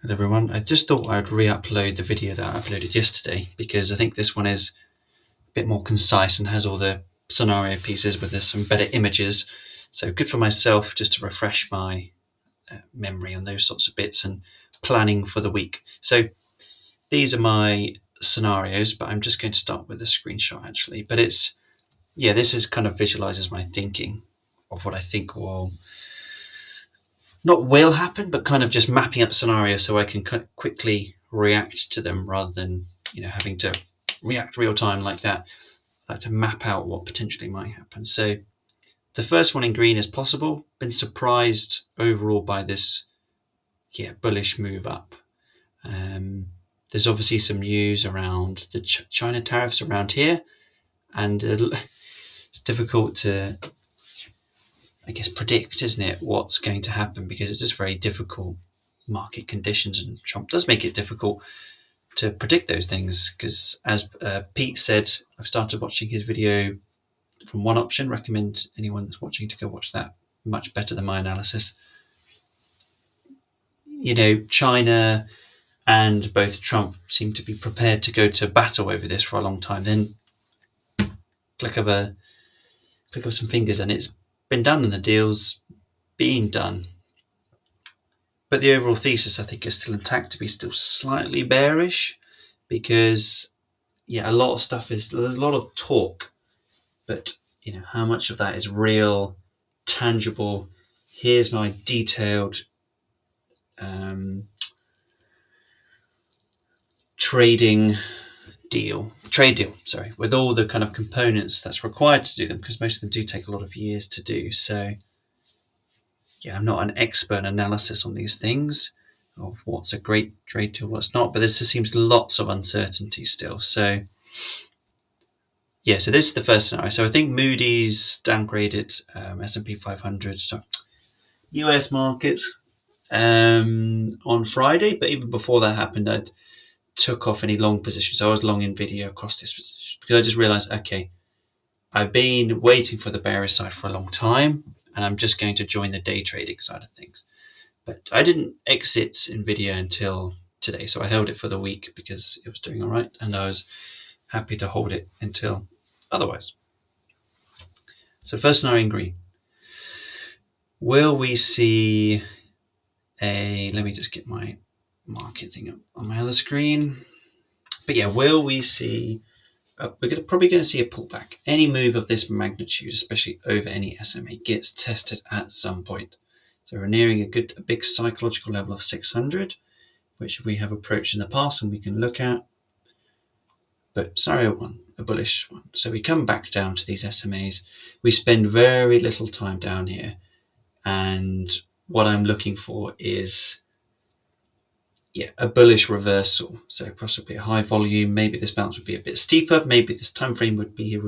Hello everyone, I just thought I'd re-upload the video that I uploaded yesterday because I think this one is a bit more concise and has all the scenario pieces with some better images. So good for myself just to refresh my memory on those sorts of bits and planning for the week. So these are my scenarios, but I'm just going to start with a screenshot actually. But this is kind of visualizes my thinking of what I think will happen, but kind of just mapping up scenarios so I can quickly react to them rather than having to react real time like that. I like to map out what potentially might happen. So the first one in green is possible. Been surprised overall by this bullish move up. There's obviously some news around the China tariffs around here, and it's difficult to predict, isn't it, what's going to happen, because it's just very difficult market conditions, and Trump does make it difficult to predict those things. Because as Pete said, I've started watching his video from One Option. Recommend anyone that's watching to go watch that. Much better than my analysis. China and both Trump seem to be prepared to go to battle over this for a long time. Then click of some fingers and it's been done, and the deal's being done. But the overall thesis, I think, is still intact, to be still slightly bearish, because there's a lot of talk, but how much of that is real, tangible? Here's my detailed trade deal, with all the kind of components that's required to do them, because most of them do take a lot of years to do. So I'm not an expert in analysis on these things of what's a great trade deal, what's not, but there seems lots of uncertainty still. So so this is the first scenario. So I think Moody's downgraded S&P 500, so US markets on Friday, but even before that happened, I took off any long positions. I was long in video across this position because I just realized, okay, I've been waiting for the bearish side for a long time, and I'm just going to join the day trading side of things. But I didn't exit Nvidia until today, so I held it for the week because it was doing all right, and I was happy to hold it until otherwise. So first scenario in green. Will we see let me just get my market thing up on my other screen. But will we see, we're probably going to see a pullback. Any move of this magnitude, especially over any SMA, gets tested at some point. So we're nearing a big psychological level of 600, which we have approached in the past and we can look at. But scenario one, a bullish one. So we come back down to these SMAs. We spend very little time down here, and what I'm looking for is a bullish reversal. So possibly a high volume. Maybe this bounce would be a bit steeper. Maybe this time frame would be a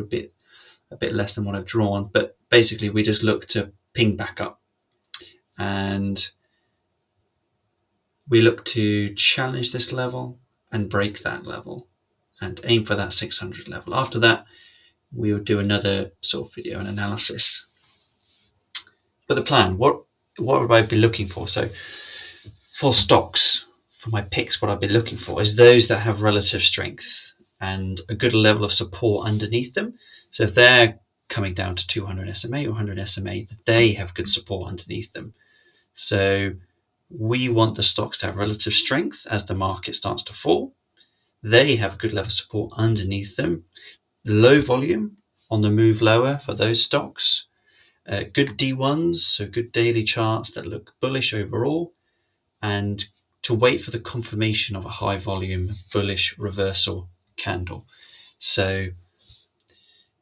bit less than what I've drawn. But basically, we just look to ping back up, and we look to challenge this level and break that level and aim for that 600 level. After that, we will do another sort of video and analysis. But the plan, what would I be looking for? So for stocks, for my picks, what I'd be looking for is those that have relative strength and a good level of support underneath them. So if they're coming down to 200 SMA or 100 SMA, they have good support underneath them. So we want the stocks to have relative strength as the market starts to fall. They have a good level of support underneath them. Low volume on the move lower for those stocks. Good D1s, so good daily charts that look bullish overall, and to wait for the confirmation of a high volume bullish reversal candle. So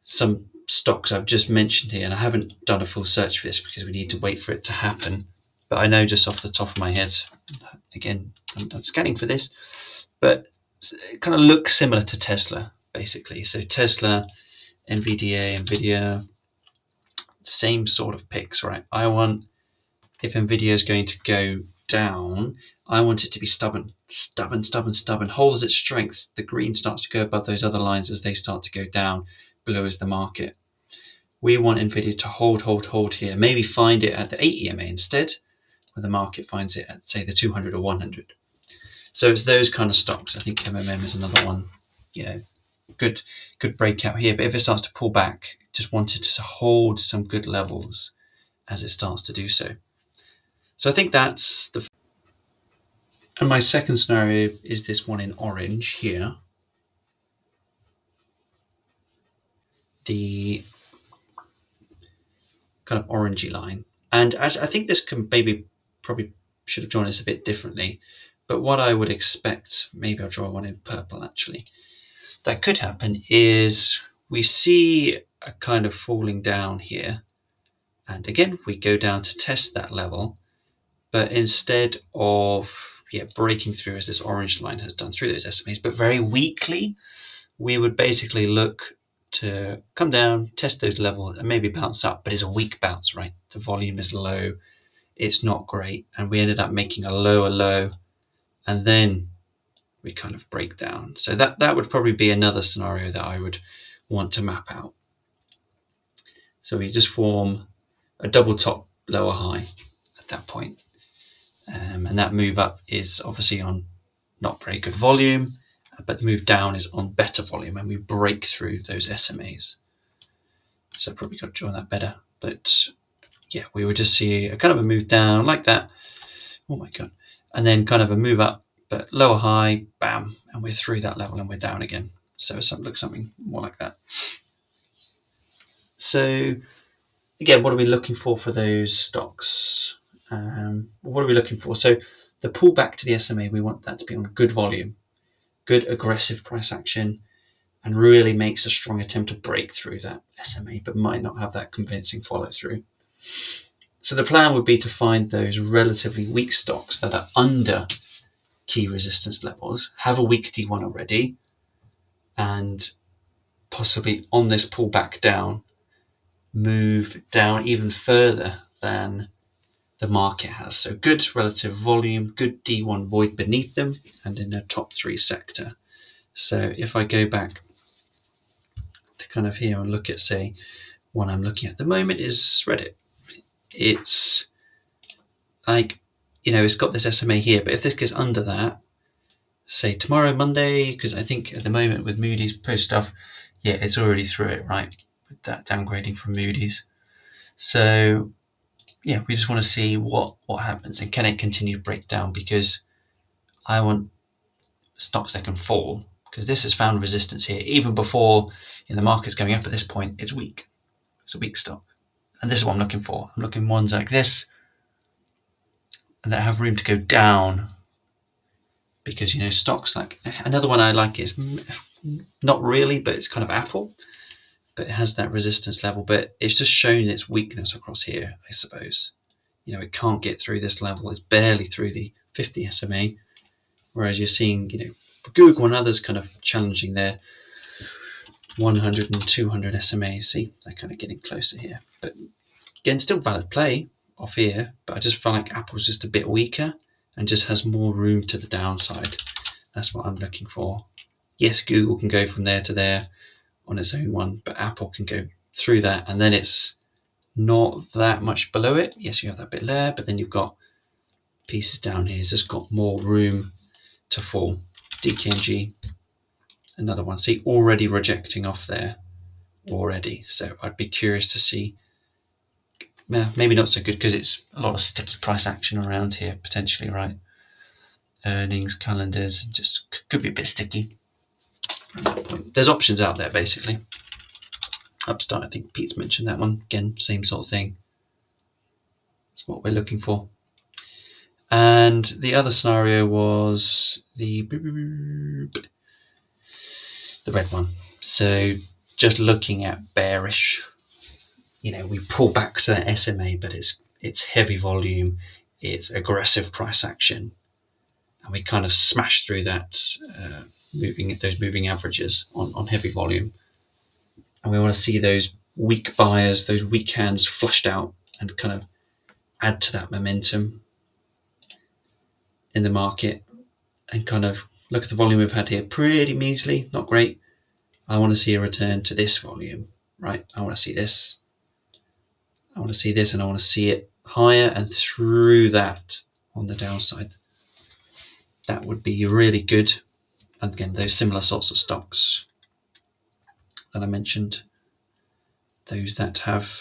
some stocks I've just mentioned here, and I haven't done a full search for this because we need to wait for it to happen, but I know just off the top of my head, again, I haven't done scanning for this, but it kind of looks similar to Tesla, basically. So Tesla, Nvidia, same sort of picks, right? If Nvidia is going to go down, I want it to be stubborn, holds its strength. The green starts to go above those other lines as they start to go down, below is the market. We want Nvidia to hold here, maybe find it at the 8 EMA instead, where the market finds it at, say, the 200 or 100. So it's those kind of stocks. I think MMM is another one. Good breakout here. But if it starts to pull back, just wanted to hold some good levels as it starts to do so. So I think that's the. And my second scenario is this one in orange here. The kind of orangey line. And I think this can probably should have drawn this a bit differently. But what I would expect, maybe I'll draw one in purple actually, that could happen is we see a kind of falling down here. And again, we go down to test that level. But instead of breaking through as this orange line has done through those SMAs, but very weakly, we would basically look to come down, test those levels, and maybe bounce up. But it's a weak bounce, right? The volume is low, it's not great, and we ended up making a lower low, and then we kind of break down. So that would probably be another scenario that I would want to map out. So we just form a double top lower high at that point. And that move up is obviously on not very good volume, but the move down is on better volume, and we break through those SMAs. So probably got to draw that better. But yeah, we would just see a kind of a move down like that. Oh my God. And then kind of a move up, but lower high, bam, and we're through that level and we're down again. So it looks something more like that. So again, what are we looking for those stocks? What are we looking for? So the pullback to the SMA, we want that to be on good volume, good aggressive price action, and really makes a strong attempt to break through that SMA, but might not have that convincing follow through. So the plan would be to find those relatively weak stocks that are under key resistance levels, have a weak D1 already, and possibly on this pullback down, move down even further than the market has. So good relative volume, good D1 void beneath them, and in a top 3 sector. So if I go back to kind of here and look at, say, one I'm looking at the moment is Reddit. It's like, it's got this SMA here, but if this gets under that, say tomorrow, Monday, because I think at the moment with Moody's post stuff, it's already through it, right? With that downgrading from Moody's. So we just want to see what happens, and can it continue to break down, because I want stocks that can fall, because this has found resistance here even before the market's going up. At this point, it's weak. It's a weak stock, and this is what I'm looking for. I'm looking ones like this and that have room to go down, because stocks like, another one I like is not really, but it's kind of Apple, but it has that resistance level, but it's just shown its weakness across here, I suppose. It can't get through this level. It's barely through the 50 SMA, whereas you're seeing Google and others kind of challenging their 100 and 200 SMAs. See, they're kind of getting closer here, but again, still valid play off here, but I just feel like Apple's just a bit weaker and just has more room to the downside. That's what I'm looking for. Yes, Google can go from there to there on its own one, but Apple can go through that, and then it's not that much below it. Yes, you have that bit there, but then you've got pieces down here. It's just got more room to fall. DKNG, another one. See, already rejecting off there already. So I'd be curious to see. Maybe not so good, because it's a lot of sticky price action around here potentially, right? Earnings, calendars, just could be a bit sticky at that point. There's options out there basically. Upstart, I think Pete's mentioned that one. Again, same sort of thing. That's what we're looking for. And the other scenario was the red one. So just looking at bearish, we pull back to that SMA, but it's heavy volume, it's aggressive price action, and we kind of smash through that, those moving averages on heavy volume. And we want to see those weak buyers, those weak hands flushed out, and kind of add to that momentum in the market, and kind of look at the volume we've had here. Pretty measly, not great. I want to see a return to this volume, right? I want to see this. I want to see this, and I want to see it higher and through that on the downside. that would be really good. And again, those similar sorts of stocks that I mentioned, those that have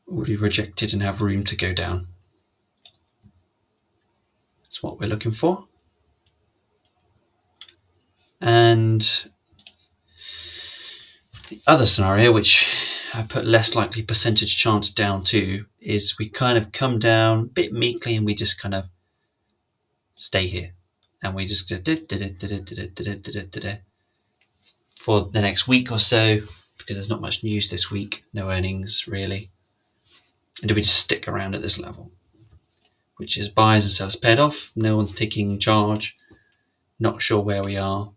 already rejected and have room to go down. That's what we're looking for. And the other scenario, which I put less likely percentage chance down to, is we kind of come down a bit meekly and we just kind of stay here. And we just go for the next week or so, because there's not much news this week, no earnings really. And do we just stick around at this level, which is buyers and sellers paired off, no one's taking charge, not sure where we are.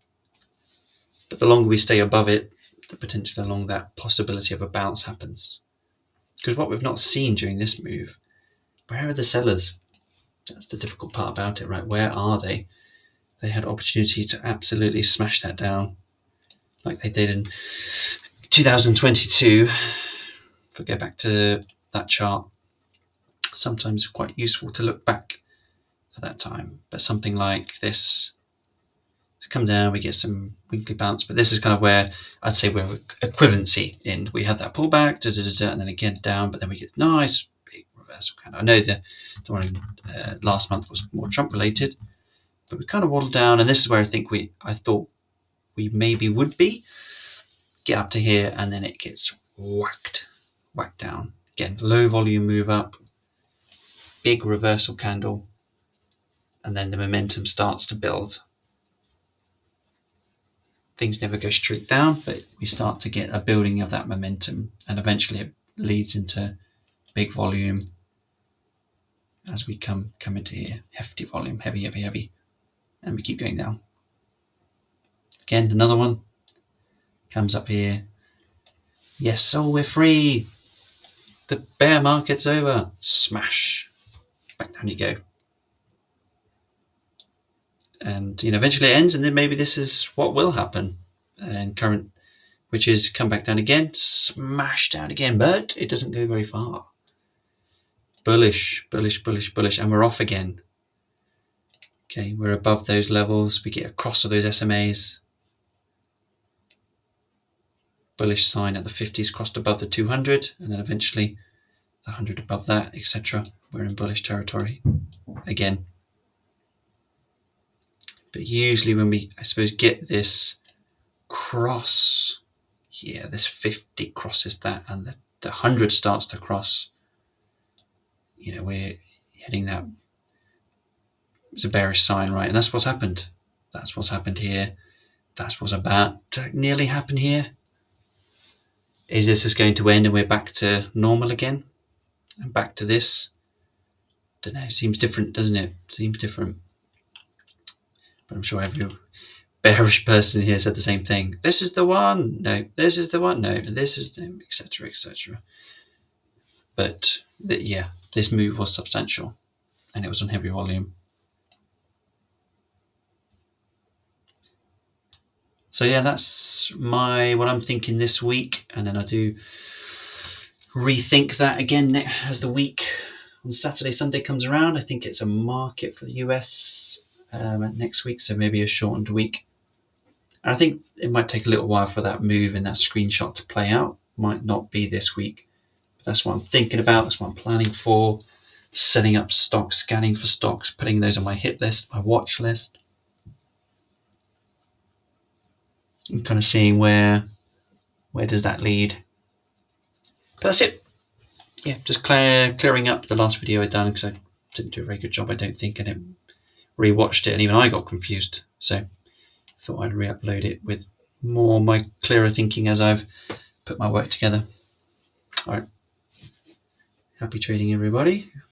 But the longer we stay above it, the potential along that possibility of a bounce happens. Because what we've not seen during this move, where are the sellers? That's the difficult part about it, right? Where are they? They had opportunity to absolutely smash that down like they did in 2022. If we go back to that chart, sometimes quite useful to look back at that time. But something like this, to come down, we get some weekly bounce, but this is kind of where I'd say we're equivalency in. We have that pullback, and then again down, but then we get nice big reversal kind of. I know the one last month was more Trump related, but we kind of waddled down, and this is where I thought we maybe would be. Get up to here, and then it gets whacked down. Again, low volume move up, big reversal candle, and then the momentum starts to build. Things never go straight down, but we start to get a building of that momentum, and eventually it leads into big volume as we come into here. Hefty volume, heavy, and we keep going down. Again, another one comes up here. Yes, so we're free. The bear market's over. Smash. Back down you go. And eventually it ends, and then maybe this is what will happen. And current, which is come back down again, smash down again, but it doesn't go very far. Bullish, and we're off again. Okay, we're above those levels. We get across of those SMAs. Bullish sign at the 50s, crossed above the 200, and then eventually the 100 above that, etc. We're in bullish territory again. But usually when we, I suppose, get this cross here, this 50 crosses that, and the 100 starts to cross, we're hitting that. It's a bearish sign, right? And that's what's happened. That's what's happened here. That's what's about to nearly happen here. Is this just going to end and we're back to normal again? And back to this? Don't know. Seems different, doesn't it? Seems different. But I'm sure every bearish person here said the same thing. This is the one. No, this is the one. No, this is the, etc., etc. But this move was substantial, and it was on heavy volume. So yeah, that's what I'm thinking this week, and then I do rethink that again as the week on Saturday, Sunday comes around. I think it's a market for the US next week, so maybe a shortened week. And I think it might take a little while for that move and that screenshot to play out. Might not be this week. But that's what I'm thinking about. That's what I'm planning for. Setting up stocks, scanning for stocks, putting those on my hit list, my watch list. And kind of seeing where does that lead. But that's it. Yeah, just clearing up the last video I'd done because I didn't do a very good job, I don't think, and it rewatched it, and even I got confused. So thought I'd re-upload it with more my clearer thinking as I've put my work together. All right. Happy trading, everybody.